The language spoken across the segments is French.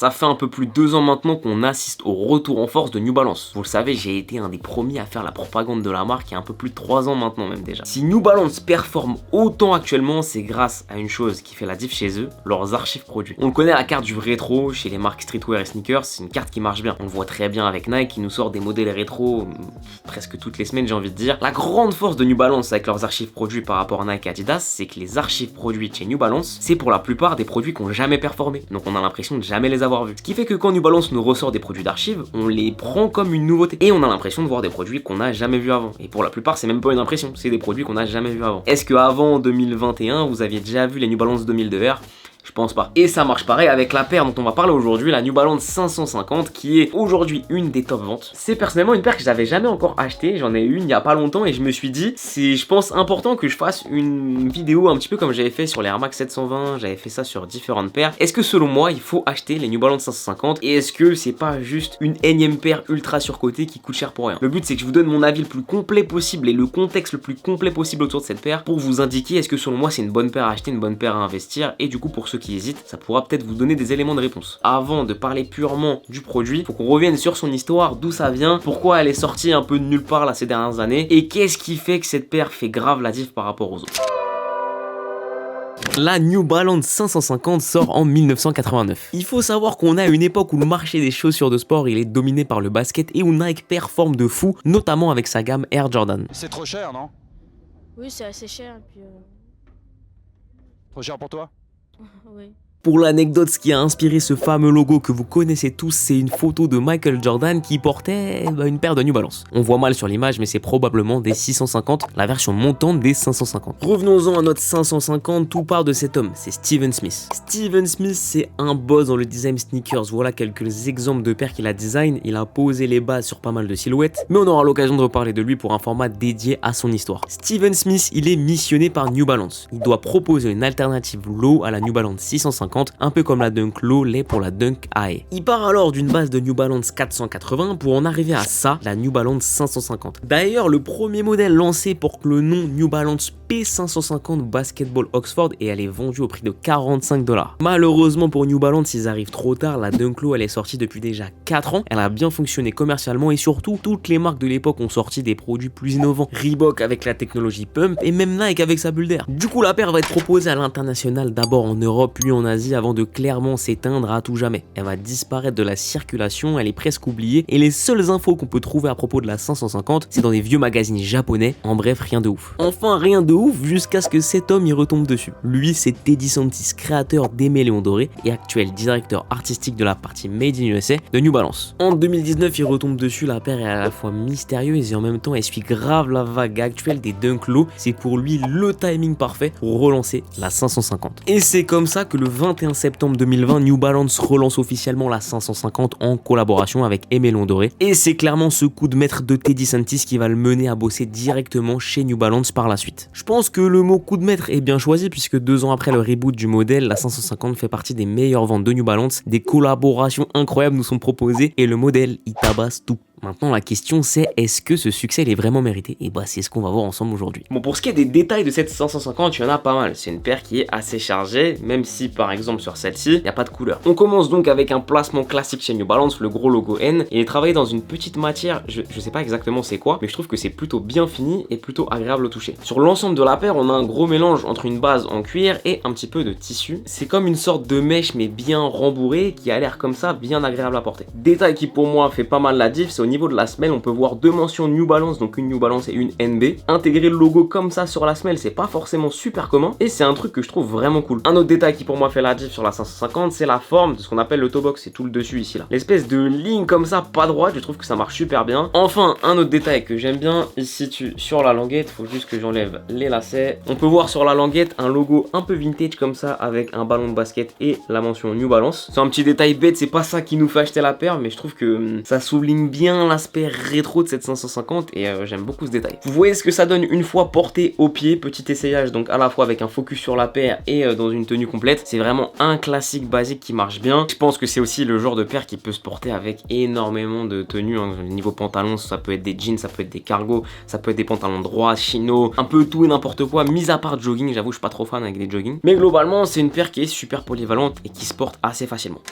Ça fait un peu plus de 2 ans maintenant qu'on assiste au retour en force de New Balance. Vous le savez, j'ai été un des premiers à faire la propagande de la marque il y a un peu plus de 3 ans maintenant même déjà. Si New Balance performe autant actuellement, c'est grâce à une chose qui fait la diff chez eux, leurs archives produits. On le connaît, la carte du rétro chez les marques streetwear et sneakers, c'est une carte qui marche bien. On le voit très bien avec Nike qui nous sort des modèles rétro presque toutes les semaines, j'ai envie de dire. La grande force de New Balance avec leurs archives produits par rapport à Nike et Adidas, c'est que les archives produits chez New Balance, c'est pour la plupart des produits qui n'ont jamais performé. Donc on a l'impression de jamais les avoir vus. Ce qui fait que quand New Balance nous ressort des produits d'archives, on les prend comme une nouveauté. Et on a l'impression de voir des produits qu'on n'a jamais vus avant. Et pour la plupart, c'est même pas une impression, c'est des produits qu'on n'a jamais vus avant. Est-ce que avant 2021, vous aviez déjà vu les New Balance 2002R? Je pense pas. Et ça marche pareil avec la paire dont on va parler aujourd'hui, la New Balance 550, qui est aujourd'hui une des top ventes. C'est personnellement une paire que j'avais jamais encore achetée, j'en ai une il y a pas longtemps et je me suis dit, c'est je pense important que je fasse une vidéo un petit peu comme j'avais fait sur les Air Max 720, j'avais fait ça sur différentes paires. Est-ce que selon moi, il faut acheter les New Balance 550 et est-ce que c'est pas juste une énième paire ultra surcotée qui coûte cher pour rien? Le but c'est que je vous donne mon avis le plus complet possible et le contexte le plus complet possible autour de cette paire pour vous indiquer est-ce que selon moi c'est une bonne paire à acheter, une bonne paire à investir et du coup pour ceux qui hésitent, ça pourra peut-être vous donner des éléments de réponse. Avant de parler purement du produit, faut qu'on revienne sur son histoire, d'où ça vient, pourquoi elle est sortie un peu de nulle part là ces dernières années, et qu'est-ce qui fait que cette paire fait grave la diff par rapport aux autres. La New Balance 550 sort en 1989. Il faut savoir qu'on a une époque où le marché des chaussures de sport il est dominé par le basket et où Nike performe de fou, notamment avec sa gamme Air Jordan. C'est trop cher, non? Oui, c'est assez cher, et puis... Trop cher pour toi? Oui. Pour l'anecdote, ce qui a inspiré ce fameux logo que vous connaissez tous, c'est une photo de Michael Jordan qui portait une paire de New Balance. On voit mal sur l'image, mais c'est probablement des 650, la version montante des 550. Revenons-en à notre 550, tout part de cet homme, c'est Steven Smith. Steven Smith, c'est un boss dans le design sneakers. Voilà quelques exemples de paires qu'il a design. Il a posé les bases sur pas mal de silhouettes, mais on aura l'occasion de reparler de lui pour un format dédié à son histoire. Steven Smith, il est missionné par New Balance. Il doit proposer une alternative low à la New Balance 650, un peu comme la Dunk Low l'est pour la Dunk High. Il part alors d'une base de New Balance 480 pour en arriver à ça, la New Balance 550. D'ailleurs, le premier modèle lancé porte le nom New Balance P550 Basketball Oxford et elle est vendue au prix de 45 $. Malheureusement pour New Balance, ils arrivent trop tard, la Dunk Low elle est sortie depuis déjà 4 ans, elle a bien fonctionné commercialement et surtout, toutes les marques de l'époque ont sorti des produits plus innovants. Reebok avec la technologie Pump et même Nike avec sa bulle d'air. Du coup, la paire va être proposée à l'international, d'abord en Europe puis en Asie, avant de clairement s'éteindre à tout jamais. Elle va disparaître de la circulation, elle est presque oubliée et les seules infos qu'on peut trouver à propos de la 550, c'est dans des vieux magazines japonais, en bref rien de ouf. Enfin rien de ouf jusqu'à ce que cet homme y retombe dessus. Lui c'est Teddy Santis, créateur d'Aimé Léon Doré et actuel directeur artistique de la partie Made in USA de New Balance. En 2019 il retombe dessus, la paire est à la fois mystérieuse et en même temps elle suit grave la vague actuelle des Dunk Low, c'est pour lui le timing parfait pour relancer la 550. Et c'est comme ça que le 21 septembre 2020, New Balance relance officiellement la 550 en collaboration avec Aimé Léon Doré. Et c'est clairement ce coup de maître de Teddy Santis qui va le mener à bosser directement chez New Balance par la suite. Je pense que le mot coup de maître est bien choisi puisque 2 ans après le reboot du modèle, la 550 fait partie des meilleures ventes de New Balance. Des collaborations incroyables nous sont proposées et le modèle, il tabasse tout. Maintenant la question c'est est-ce que ce succès il est vraiment mérité? Et bah c'est ce qu'on va voir ensemble aujourd'hui. Bon, pour ce qui est des détails de cette 550, il y en a pas mal. C'est une paire qui est assez chargée, même si par exemple sur celle-ci, il n'y a pas de couleur. On commence donc avec un placement classique chez New Balance, le gros logo N. Il est travaillé dans une petite matière, je sais pas exactement c'est quoi, mais je trouve que c'est plutôt bien fini et plutôt agréable au toucher. Sur l'ensemble de la paire, on a un gros mélange entre une base en cuir et un petit peu de tissu. C'est comme une sorte de mèche mais bien rembourrée qui a l'air comme ça, bien agréable à porter. Détail qui pour moi fait pas mal la diff, c'est au niveau de la semelle, on peut voir 2 mentions New Balance, donc une New Balance et une NB. Intégrer le logo comme ça sur la semelle, c'est pas forcément super commun et c'est un truc que je trouve vraiment cool. Un autre détail qui pour moi fait la diff sur la 550, c'est la forme de ce qu'on appelle le toe box, c'est tout le dessus ici là. L'espèce de ligne comme ça, pas droite, je trouve que ça marche super bien. Enfin, un autre détail que j'aime bien, il se situe sur la languette, faut juste que j'enlève les lacets. On peut voir sur la languette un logo un peu vintage comme ça avec un ballon de basket et la mention New Balance. C'est un petit détail bête, c'est pas ça qui nous fait acheter la paire, mais je trouve que ça souligne bien l'aspect rétro de cette 550 et j'aime beaucoup ce détail. Vous voyez ce que ça donne une fois porté au pied, petit essayage donc à la fois avec un focus sur la paire et dans une tenue complète. C'est vraiment un classique basique qui marche bien. Je pense que c'est aussi le genre de paire qui peut se porter avec énormément de tenues, hein. Niveau pantalon, ça peut être des jeans, ça peut être des cargos, ça peut être des pantalons droits, chino, un peu tout et n'importe quoi, mis à part jogging. J'avoue je suis pas trop fan avec des jogging, mais globalement c'est une paire qui est super polyvalente et qui se porte assez facilement.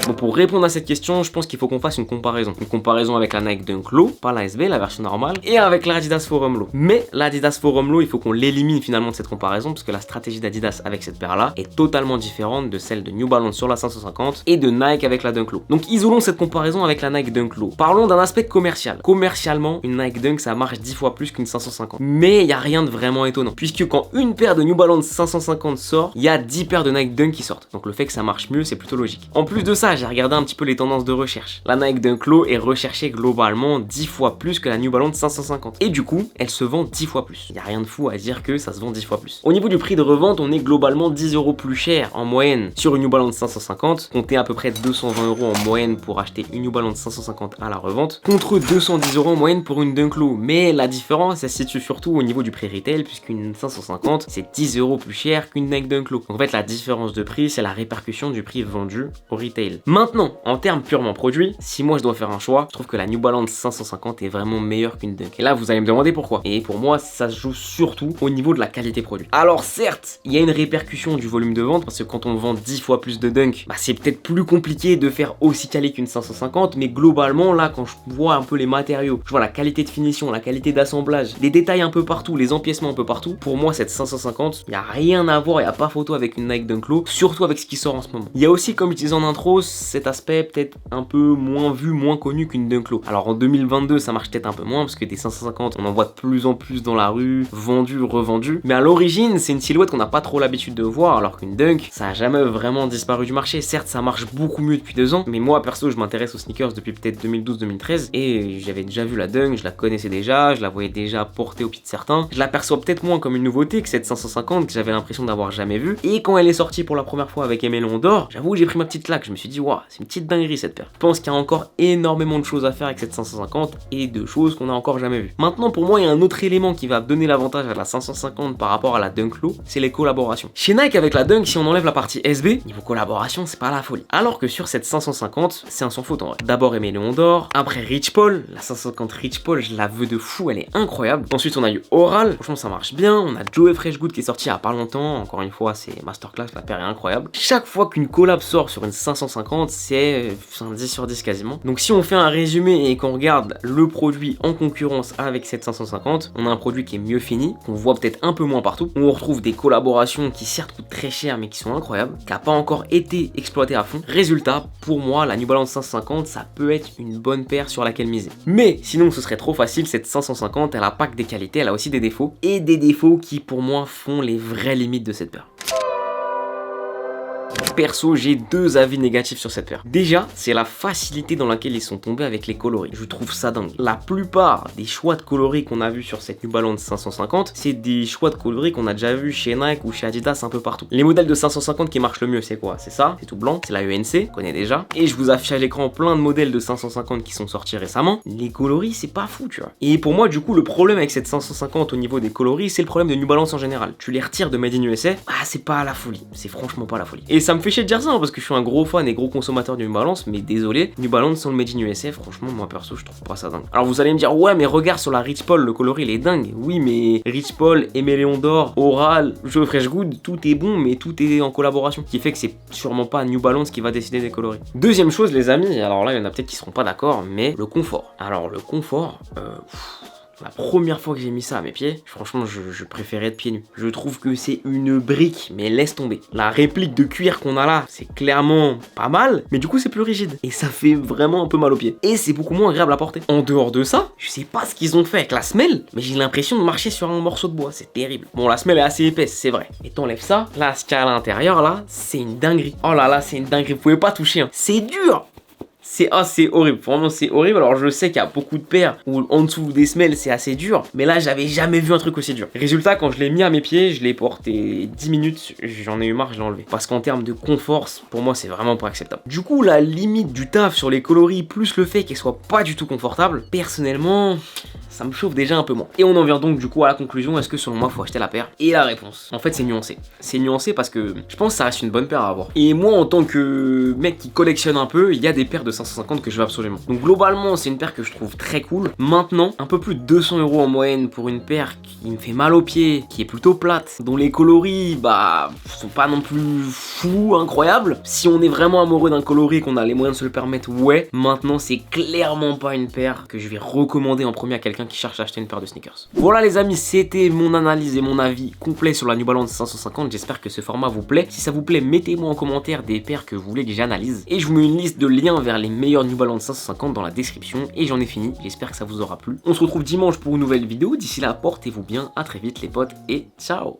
Bon, pour répondre à cette question, je pense qu'il faut qu'on fasse une comparaison. Une comparaison avec la Nike Dunk Low, pas la SB, la version normale, et avec l'Adidas Forum Low. Mais l'Adidas Forum Low, il faut qu'on l'élimine finalement de cette comparaison, parce que la stratégie d'Adidas avec cette paire-là est totalement différente de celle de New Balance sur la 550 et de Nike avec la Dunk Low. Donc isolons cette comparaison avec la Nike Dunk Low. Parlons d'un aspect commercial. Commercialement, une Nike Dunk, ça marche 10 fois plus qu'une 550. Mais il n'y a rien de vraiment étonnant, puisque quand une paire de New Balance 550 sort, il y a 10 paires de Nike Dunk qui sortent. Donc le fait que ça marche mieux, c'est plutôt logique. En plus de ça, j'ai regardé un petit peu les tendances de recherche. La Nike Dunk Low est recherchée globalement 10 fois plus que la New Balance 550. Et du coup, elle se vend 10 fois plus. Il n'y a rien de fou à dire que ça se vend 10 fois plus. Au niveau du prix de revente, on est globalement 10 € plus cher en moyenne sur une New Balance 550. Comptez à peu près 220 € en moyenne pour acheter une New Balance 550 à la revente, contre 210 € en moyenne pour une Dunk Low. Mais la différence, elle se situe surtout au niveau du prix retail, puisqu'une 550, c'est 10 € plus cher qu'une Nike Dunk Low. Donc en fait, la différence de prix, c'est la répercussion du prix vendu au retail. Maintenant, en termes purement produits, si moi je dois faire un choix, je trouve que la New Balance 550 est vraiment meilleure qu'une Dunk. Et là, vous allez me demander pourquoi. Et pour moi, ça se joue surtout au niveau de la qualité produit. Alors certes, il y a une répercussion du volume de vente, parce que quand on vend 10 fois plus de Dunk, bah, c'est peut-être plus compliqué de faire aussi quali qu'une 550, mais globalement, là, quand je vois un peu les matériaux, je vois la qualité de finition, la qualité d'assemblage, des détails un peu partout, les empiècements un peu partout, pour moi, cette 550, il n'y a rien à voir, il n'y a pas photo avec une Nike Dunk Low, surtout avec ce qui sort en ce moment. Il y a aussi, comme je disais en intro, cet aspect peut-être un peu moins vu, moins connu qu'une Dunk Low. Alors en 2022, ça marche peut-être un peu moins, parce que des 550, on en voit de plus en plus dans la rue, vendus, revendus, mais à l'origine, c'est une silhouette qu'on n'a pas trop l'habitude de voir, alors qu'une Dunk, ça a jamais vraiment disparu du marché. Certes, ça marche beaucoup mieux depuis 2 ans, mais moi, perso, je m'intéresse aux sneakers depuis peut-être 2012-2013, et j'avais déjà vu la Dunk, je la connaissais déjà, je la voyais déjà porter au pied de certains. Je la perçois peut-être moins comme une nouveauté que cette 550 que j'avais l'impression d'avoir jamais vue, et quand elle est sortie pour la première fois avec Emélon d'or, j'avoue que j'ai pris ma petite claque, je me suis dit, waouh, c'est une petite dinguerie cette paire. Je pense qu'il y a encore énormément de choses à faire avec cette 550, et de choses qu'on a encore jamais vues. Maintenant, pour moi, il y a un autre élément qui va donner l'avantage à la 550 par rapport à la Dunk Low, c'est les collaborations. Chez Nike avec la Dunk, si on enlève la partie SB, niveau collaboration, c'est pas la folie. Alors que sur cette 550, c'est un sans faute en vrai. D'abord Emélon d'or, après Rich Paul, la 550 Rich Paul, je la veux de fou, elle est incroyable. Ensuite, on a eu Oral, franchement ça marche bien. On a Joey Freshgood qui est sorti il y a pas longtemps, encore une fois, c'est masterclass, la paire est incroyable. Chaque fois qu'une collab sort sur une 550, c'est un 10 sur 10 quasiment. Donc si on fait un résumé et qu'on regarde le produit en concurrence avec cette 550, on a un produit qui est mieux fini, qu'on voit peut-être un peu moins partout, où on retrouve des collaborations qui certes coûtent très cher mais qui sont incroyables, qui n'a pas encore été exploité à fond. Résultat, pour moi, la New Balance 550, ça peut être une bonne paire sur laquelle miser. Mais sinon, ce serait trop facile, cette 550, elle a pas que des qualités, elle a aussi des défauts, et des défauts qui pour moi font les vraies limites de cette paire. Perso, j'ai 2 avis négatifs sur cette paire. Déjà, c'est la facilité dans laquelle ils sont tombés avec les coloris. Je trouve ça dingue. La plupart des choix de coloris qu'on a vu sur cette New Balance 550, c'est des choix de coloris qu'on a déjà vu chez Nike ou chez Adidas un peu partout. Les modèles de 550 qui marchent le mieux, c'est quoi? C'est ça, c'est tout blanc, c'est la ENC, on connaît déjà. Et je vous affiche à l'écran plein de modèles de 550 qui sont sortis récemment. Les coloris, c'est pas fou, tu vois. Et pour moi, du coup, le problème avec cette 550 au niveau des coloris, c'est le problème de New Balance en général. Tu les retires de Made in USA, c'est pas la folie. C'est franchement pas la folie. Et ça me fait chier de dire ça, hein, parce que je suis un gros fan et gros consommateur de New Balance, mais désolé, New Balance sans le Made in USA, franchement, moi perso, je trouve pas ça dingue. Alors vous allez me dire, ouais, mais regarde sur la Rich Paul, le coloris il est dingue. Oui, mais Rich Paul, Emélon d'or, Oral, Joe Freshgood, tout est bon, mais tout est en collaboration, qui fait que c'est sûrement pas New Balance qui va décider des coloris. Deuxième chose, les amis, alors là, il y en a peut-être qui seront pas d'accord, mais le confort. Alors le confort, la première fois que j'ai mis ça à mes pieds, franchement, je préférais être pieds nus. Je trouve que c'est une brique, mais laisse tomber. La réplique de cuir qu'on a là, c'est clairement pas mal, mais du coup, c'est plus rigide. Et ça fait vraiment un peu mal aux pieds. Et c'est beaucoup moins agréable à porter. En dehors de ça, je sais pas ce qu'ils ont fait avec la semelle, mais j'ai l'impression de marcher sur un morceau de bois. C'est terrible. Bon, la semelle est assez épaisse, c'est vrai. Et t'enlèves ça, là, ce qu'il y a à l'intérieur, là, c'est une dinguerie. Oh là là, c'est une dinguerie. Vous pouvez pas toucher, hein. C'est dur. C'est horrible, vraiment c'est horrible. Alors je sais qu'il y a beaucoup de paires où en dessous des semelles c'est assez dur, mais là j'avais jamais vu un truc aussi dur. Résultat, quand je l'ai mis à mes pieds, je l'ai porté 10 minutes, j'en ai eu marre, je l'ai enlevé. Parce qu'en termes de confort, pour moi c'est vraiment pas acceptable. Du coup, la limite du taf sur les coloris, plus le fait qu'elles soient pas du tout confortables, personnellement, ça me chauffe déjà un peu moins. Et on en vient donc du coup à la conclusion, est-ce que selon moi faut acheter la paire? Et la réponse, en fait c'est nuancé. C'est nuancé parce que je pense que ça reste une bonne paire à avoir. Et moi en tant que mec qui collectionne un peu, il y a des paires de 550 que je veux absolument. Donc globalement c'est une paire que je trouve très cool. Maintenant, un peu plus de 200 € en moyenne pour une paire qui me fait mal aux pieds, qui est plutôt plate, dont les coloris bah sont pas non plus fous, incroyables. Si on est vraiment amoureux d'un coloris et qu'on a les moyens de se le permettre, ouais. Maintenant c'est clairement pas une paire que je vais recommander en premier à quelqu'un qui cherche à acheter une paire de sneakers. Voilà les amis, c'était mon analyse et mon avis complet sur la New Balance 550. J'espère que ce format vous plaît. Si ça vous plaît, mettez-moi en commentaire des paires que vous voulez que j'analyse. Et je vous mets une liste de liens vers les meilleurs New Balance 550 dans la description. Et j'en ai fini, j'espère que ça vous aura plu. On se retrouve dimanche pour une nouvelle vidéo. D'ici là, portez-vous bien, à très vite les potes et ciao.